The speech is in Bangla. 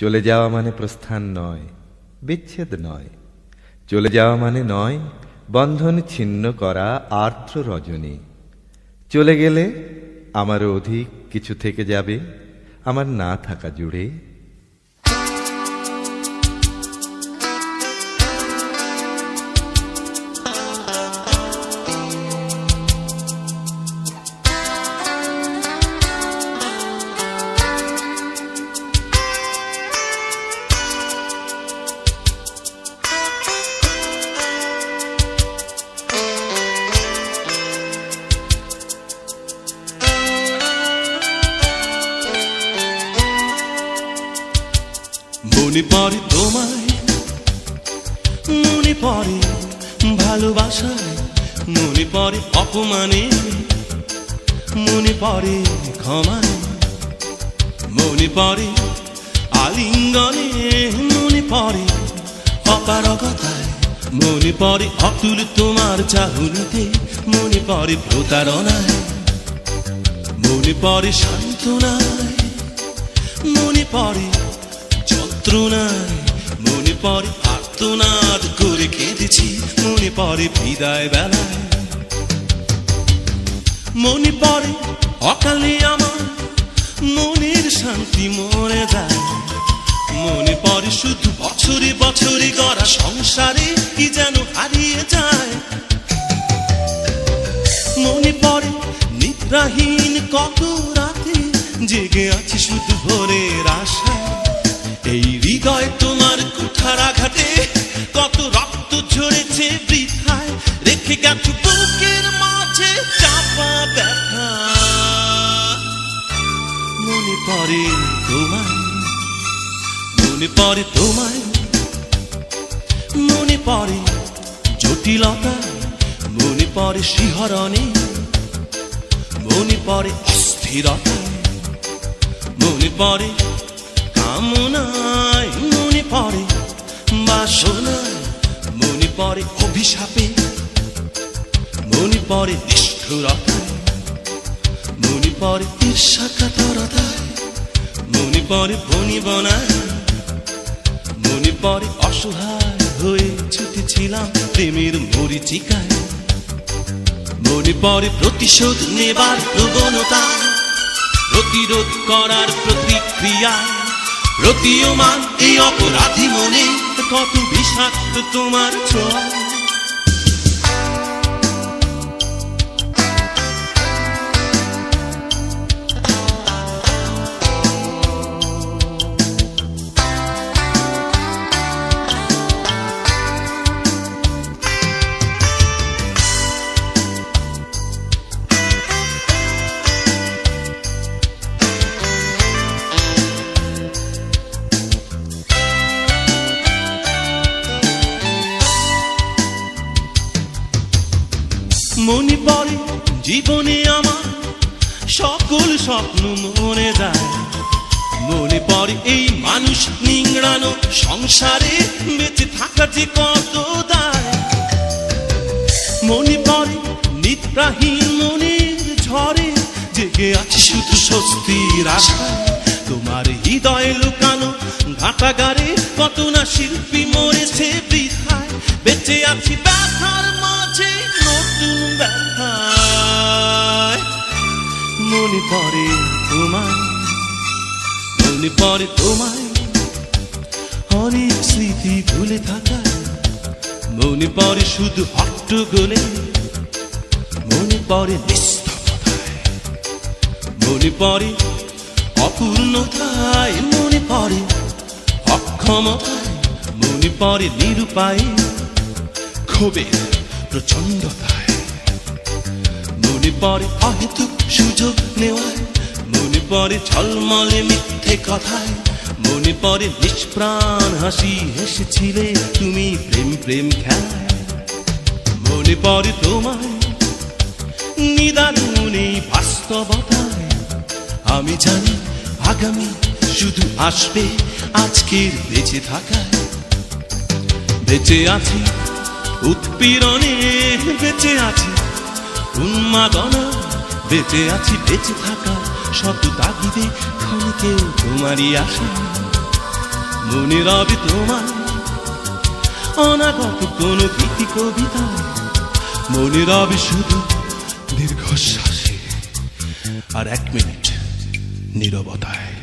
চলে যাওয়া মানে প্রস্থান নয়, বিচ্ছেদ নয়। চলে যাওয়া মানে নয় বন্ধন ছিন্ন করা আর্দ্র রজনী। চলে গেলে আমারও অধিক কিছু থেকে যাবে আমার না থাকা জুড়ে। মনে পড়ে তোমায়, মনে পড়ে ভালোবাসায়, মনে পড়ে অপমানে, মনে পড়ে ক্ষমায়, মনে পড়ে আলিঙ্গনে, মনে পড়ে অপারগতায়, মনে পড়ে অতুল তোমার চাহনিতে, মনে পড়ে প্রতারণায়, মনে পড়ে সান্ত্বনায়, মনে পড়ে যন্ত্রণায়, মনে পড়ে আর্তনাদ করে কেঁদেছি, মনে পড়ে বিদায় বেলায়, মনে পড়ে অকালে আমার মনের শান্তি মরে যায়, মনে পড়ে শুধু বছরে বছরে গড়া সংসারে কি যেন হারিয়ে যায়, মনে পড়ে নিদ্রাহীন কত রাতে জেগে আছি শুধু ভোরের আশায়, এই হৃদয় তোমার কুঠার আঘাতে কত রক্ত ঝরেছে বৃথায়, রেখে গেছো বুকের মাঝে চাপা ব্যথা, মনে পড়ে তোমায়, মনে পড়ে তোমায়, মনে পড়ে জটিলতা, মনে পড়ে শিহরণে, মনে পড়ে অস্থিরতা, মনে পড়ে কামনায়, মনে পড়ে বাসনায়, মনে পড়ে অভিশাপে, মনে পড়ে নিষ্ঠুরতায়, মনে পড়ে ঈর্ষাকাতরতায়, মনে পড়ে বনিবনায়, মনে পড়ে অসহায় হয়ে ছুটেছিলাম প্রেমের মরীচিকায়, মনে পড়ে প্রতিশোধ নেবার প্রবণতা, প্রতিরোধ করার প্রতিক্রিয়ায়, প্রতীয়মান এই অপরাধী মনে কত বিষাক্ত তোমার ছোঁয়া। মনে পড়ে জীবনে আমার সকল স্বপ্ন মনে যায়, মনে পড়ে এই মানুষ নিংড়ানো সংসারে বেঁচে থাকা যে কত দায়, মনে পড়ে নিদ্রাহীন মনের ঝড়ে জেগে আছে শুধু স্বস্তির আশায়, তোমার হৃদয়ে লুকানো ঘাটাগারে কত না শিল্পী মরেছে বৃথায়, বেঁচে আছি ব্যথার মাঝে নতুন ব্যথায়, মনে পড়ে তোমায়, মনে পড়ে তোমায়, অনেক স্মৃতি ভুলে থাকায়, মনে পড়ে শুধু হট্টগোলে, মনে পড়ে নিস্তব্ধতায়, মনে পড়ে অপূর্ণতায়, মনে পড়ে অক্ষমতায়, মনে পড়ে নিরুপায়ে ক্ষোভের প্রচণ্ডতায়, মনে পড়ে অহেতুক সুযোগ নেওয়ায়, মনে পড়ে ঝলমলে মিথ্যে কথায়, মনে পড়ে নিষ্প্রাণ হাসি হেসেছিলে তুমি প্রেম প্রেম খেলায়, মনে পড়ে তোমায় নিদারুণ এই বাস্তবতায়, আমি জানি আগামী শুধু আসবে আজকের বেঁচে থাকায়, বেঁচে আছি উৎপীড়নে, বেঁচে আছি উন্মাদনা, বেঁচে আছি বেঁচে থাকা শত তাগিদে ক্ষণিকেও তোমারই আশা, মনে রবে তোমার অনাগত কোন গীতি কবিতা, মনে রবে শুধু দীর্ঘশ্বাসে আর 1 মিনিট নীরবতায়।